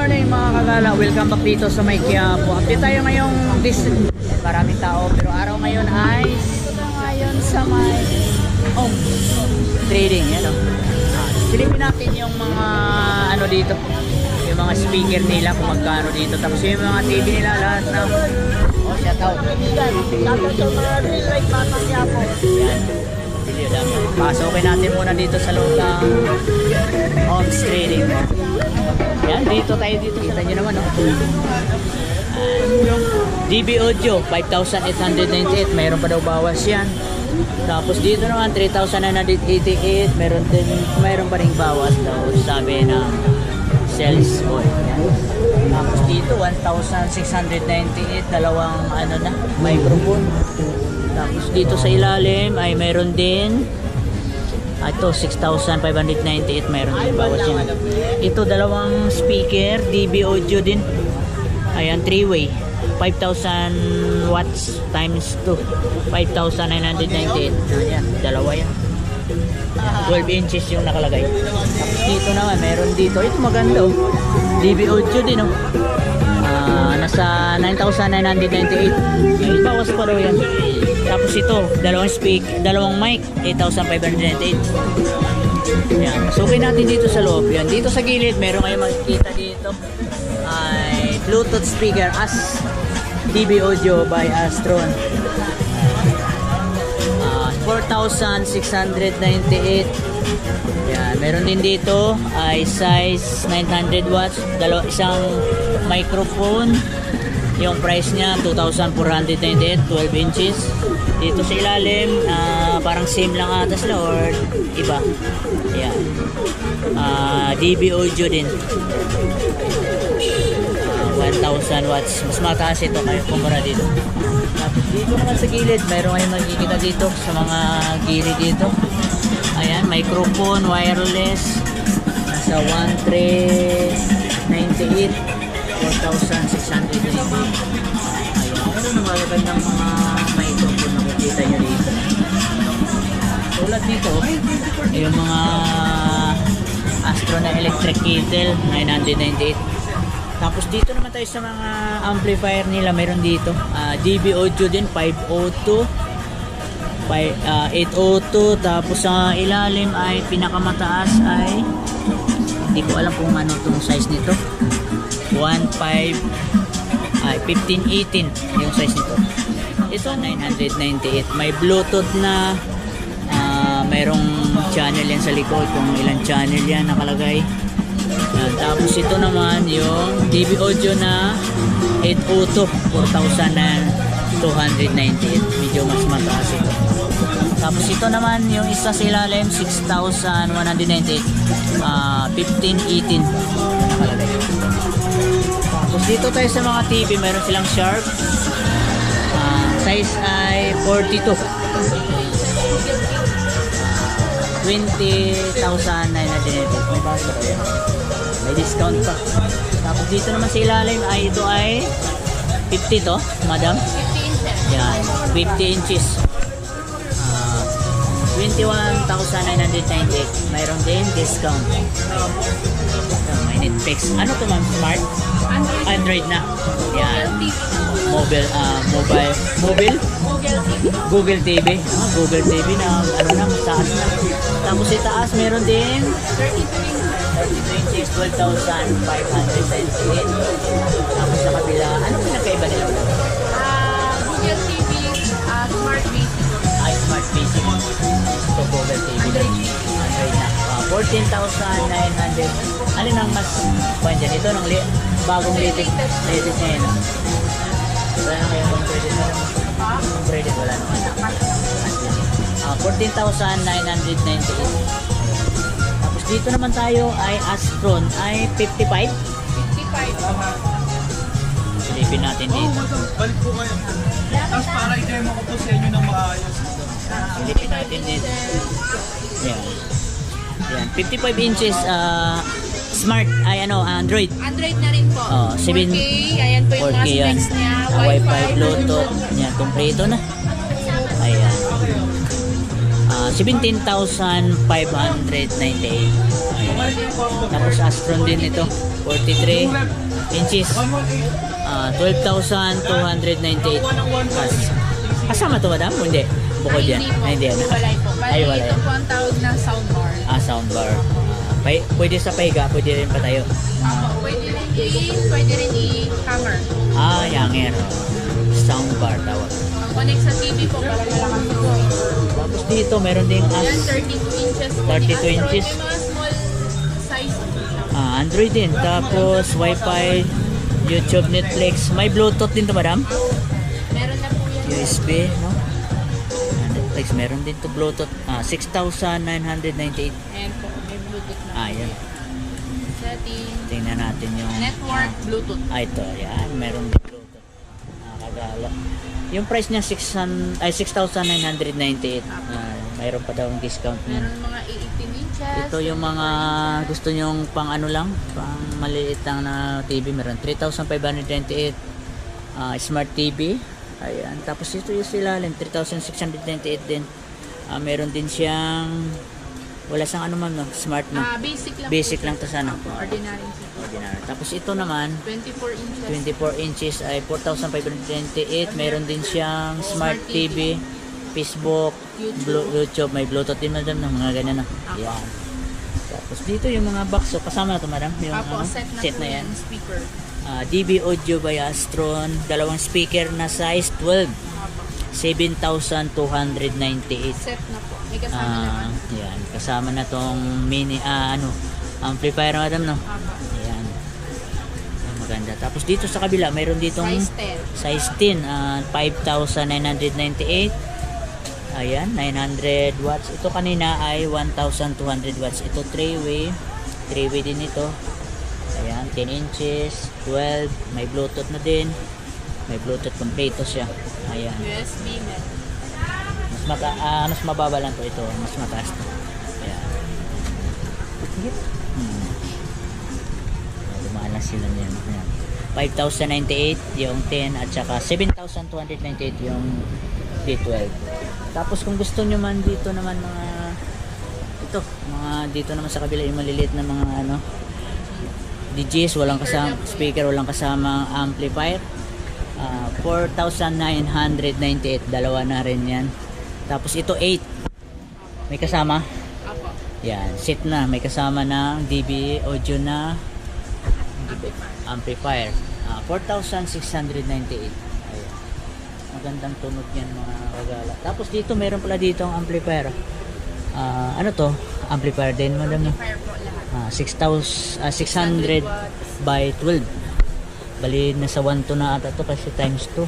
morning mga kagala, welcome back dito sa may Quiapo. Update tayo ngayong maraming tao pero araw ngayon ay sa may trading yan o. Silipin natin yung mga ano dito, yung mga speaker nila kung magkano dito, tapos yung mga TV nila lahat na shout out sa mga real life mga Quiapo. Yan, pasokin natin muna dito sa loob ng Homes Trading. Yan, dito tayo dito. Kita nyo naman, no? DB Audio, 5,898. Mayroon pa daw bawas yan. Tapos dito naman, 3,988. Mayroon pa rin bawas daw, sabi ng sales boy. Yan. Tapos dito, 1,698. Dalawang, ano na, microphone. Tapos dito sa ilalim, ay mayroon din. Ito, 6,598. Mayroon din bawas yan. Ito, dalawang speaker, DB Audio din. Ayan, 3-way. 5,000 watts times 2. 5,998. Ayan, dalawa yan. 12 inches yung nakalagay. Tapos dito naman, meron dito. Ito maganda, oh. DB Audio din, oh. Nasa 9,998. May bawas pa daw yan. Tapos ito, dalawang mic, 8,598. Yan. Sukin natin dito sa loob. Yan. Dito sa gilid, meron kayong makikita dito ay Bluetooth speaker as DB Audio by Astron. 4,698. Yan. Meron din dito ay size 900 watts, isang microphone. Yung price niya 2,498, 12 inches. Dito sa ilalim, parang same lang ata sila or iba. Ayan. DB Audio din. 1,000 watts. Mas mataas ito kayo kumpara dito. Tapos dito naman sa gilid, meron kayong magkikita dito sa mga gilid dito. Ayan, microphone, wireless. Nasa 1,398. 4,680. Ayan. Ano na magagandang mga microphone na makikita nyo dito. Tulad dito, yung mga Astron na electric kettle, 998. Tapos dito naman tayo sa mga amplifier nila. Meron dito DB Audio din, 502, 802. Tapos sa ilalim ay pinakamataas ay hindi ko alam kung ano itong size nito. 1518 yung size nito. Ito 998. May Bluetooth na mayroong channel yan sa likod, kung ilang channel yan nakalagay. Tapos ito naman yung DB Audio na 802, 4,298. Medyo mas mataas ito. Tapos ito naman yung isa sa ilalim, 6,198, 1518 nakalagay. Tapos dito tayo sa mga TV, meron silang Sharp. Size ay 42. 20,998. May discount pa. Tapos dito naman sa ilalim ay ito ay 50 to, madam. Yan, 50 inches. 21,998. Mayroon din discount. May Netflix. Ano to ma'am? Smart? Android na. Yan. Mobile. Google TV. Google TV na ano na, mataas na. Tapos itaas meron din 32 inches, 12,598. Tapos sa kabila, ano pinagkaiba nila? Google TV, Smart Basic. Smart Basic. So Google TV. Android na. 14,900. Alin ang mas kuhan dyan? Ito nung bagong latest ngayon. Wala na kayo kung credit mo naman. Kung credit wala naman. 14,998. Tapos dito naman tayo ay Astron ay 55. 55. Silipin natin dito. Balik po kayo. Tapos para i-demo ko po sa inyo ng maayos. Silipin natin dito. Yan. Yan. 55 inches smart ay Android. Android na rin po. 7 4K, ayan po yung 4K mga yan. specs niya. Wi-Fi, Bluetooth. Yan, kompleto na. Ayan. 17,598. Tapos Astron din ito, 43 inches. 12,298. Kasama to madam? O hindi? Bukod yan? Ay, hindi po. Walay po. Ay, Bali, walay. ito po ang tawag na soundbar. Soundbar. Pwede sa pahiga, pwede rin patayo. Pwede rin pwede rin i-hammer. Yanger. Soundbar tawag. Ang connect sa TV po, para malakas po. Tapos dito, meron ding Yan, 32 inches po. 32 ni Astro. inches. May mga small size po siya. Android din. Tapos Wi-Fi, YouTube, Netflix. May Bluetooth din to madam? Meron na po yan. USB, no? Netflix, meron din to Bluetooth. 6,998. Ayan po, may Bluetooth na. Yan. Setting. Tingnan natin yung... Network, Bluetooth. Ito, yan. Meron din Bluetooth. Nakakagala. Yung price niya 6,998. Mayroon pa daw ang discount niya. Meron mga 18 inches. Ito yung mga gusto nyong pang ano lang, pang maliit lang na TV. Meron 3,598. Smart TV. Ayan. Tapos ito yung silalim, 3,698 din. Meron din siyang wala siyang ano ma'am, no? Smart na. Basic lang. Basic po. lang to sana. Ordinary. Ordinary. Tapos ito naman 24 inches. 24 inches ay 4,528. Meron din siyang Smart TV, Facebook, YouTube. May Bluetooth din madam ng mga ganyan na. Yan. Tapos dito yung mga box. So kasama na ito madam. Yung set na yan. yung speaker. DB Audio by Astron. Dalawang speaker na size 12. 7,298. Set na po. May kasama naman. Yan. Kasama na tong mini, amplifier madam, no? Yan. Maganda. Tapos dito sa kabila, mayroon ditong Size 10. 5,998. Ayan, 900 watts. Ito kanina ay 1,200 watts. Ito 3-way. 3-way din ito. Ayan, 10 inches, 12. May Bluetooth na din. May Bluetooth completo siya. Ayan. USB meron. Mas mababa lang to ito. Mas mataas to. Ayan. Dumaan lang sila niyan. Ayan. 5,098 yung 10 at saka 7,298 yung D12. Tapos kung gusto nyo man dito naman mga dito naman sa kabila yung maliliit na mga DJs, walang kasama speaker, walang kasama amplifier. 4,998, dalawa na rin yan. Tapos ito 8 may kasama. Apo. Yan, set na, may kasama na DB audio na amplifier. 4,698. Ayan. Magandang tunog yan mga kagala. Tapos dito meron pala dito ang amplifier. Ano to? Amplifier din madam, no? Fire po lahat. 600 by 12. Bali na sa 1 to na ata to kasi times 2.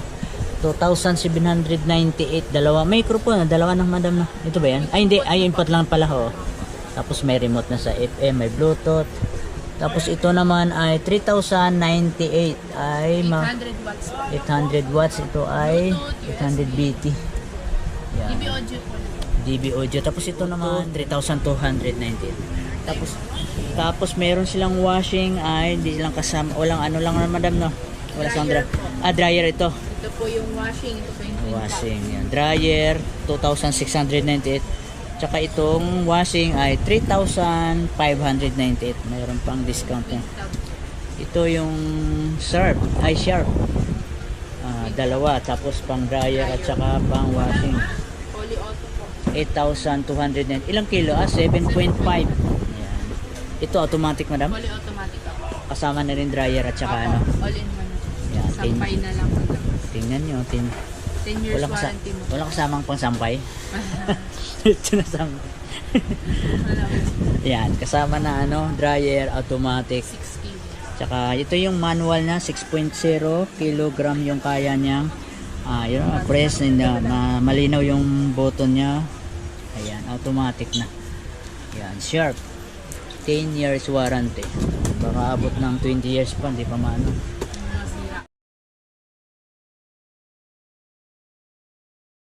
2,798. Dalawa microphone, dalawa ng madam, no? Ito ba yan? Ay hindi, ay input lang pala ho. Tapos may remote na sa FM, may Bluetooth. Tapos ito naman ay 3,098 ay 800 watts po. 800 watts. Ito ay 800 BT. Yan. DB audio po. DB audio. Tapos ito naman 3,298. Tapos meron silang washing ay hindi lang kasama, walang ano lang madam, no? Wala sang dryer ito. Ito po yung washing. Ito po yung twin Washing yan. Dryer 2,698. Tsaka itong washing ay 3,598. Mayroon pang discount yan. Ito yung Sharp. Dalawa. Tapos pang dryer at saka pang washing. Poly auto po. 8,209. Ilang kilo? 7.5. Yan. Ito automatic madam. Poly automatic ako. Kasama na rin dryer at saka ano. All in one. Yan. Sampay na lang. Tingnan nyo. 10 years warranty mo. Wala kasamang pang sampay. Ito na sampay. Yan. Kasama na dryer automatic. 6 kg. Tsaka ito yung manual na 6.0 kilogram yung kaya niyang press and malinaw yung button niya. Ayan, automatic na. Yan, Sharp. 10 years warranty. Baka abot ng 20 years pa, hindi pa maano.